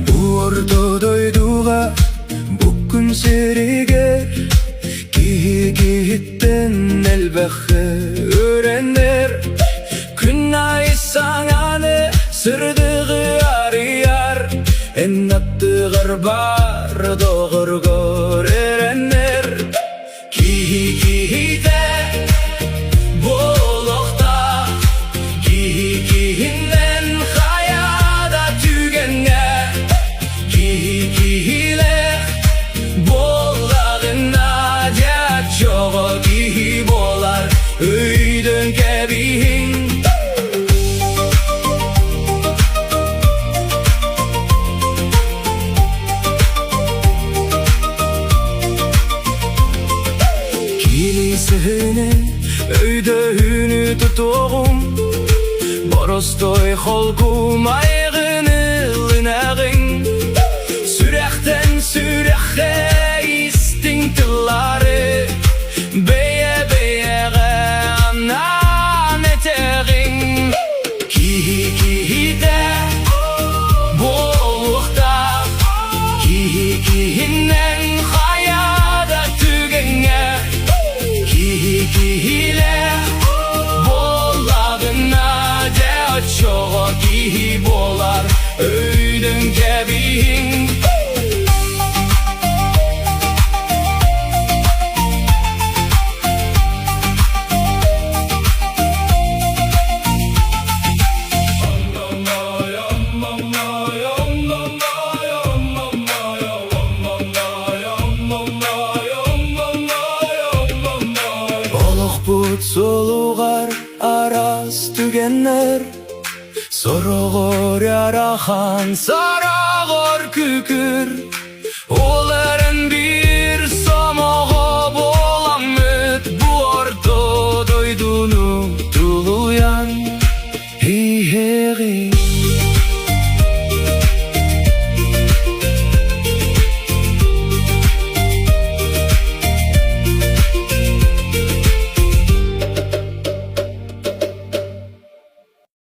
Bu orta doyduğa bugün seriger Gihitten elbette öğrenir Gün ay sananı sırdığı arayar En attığı bar doğur görenir Gihide bolukta Gihinden hayada tügenge Gihile bolağına jet çoğu gihi bolar Öydün kebihin Kilisehine öydöğünü tutuğum Borostoy holgum aygını lınağın Sürekten sürekte istinktları Beye beyege anan eteğin Gihide bolukta Gihinden hayada tügenge Gihile bolağına de çoğu gihi bolar Öydün kebihin But soluğar aras tügenler Sorogor yarahan saragor kükür Olar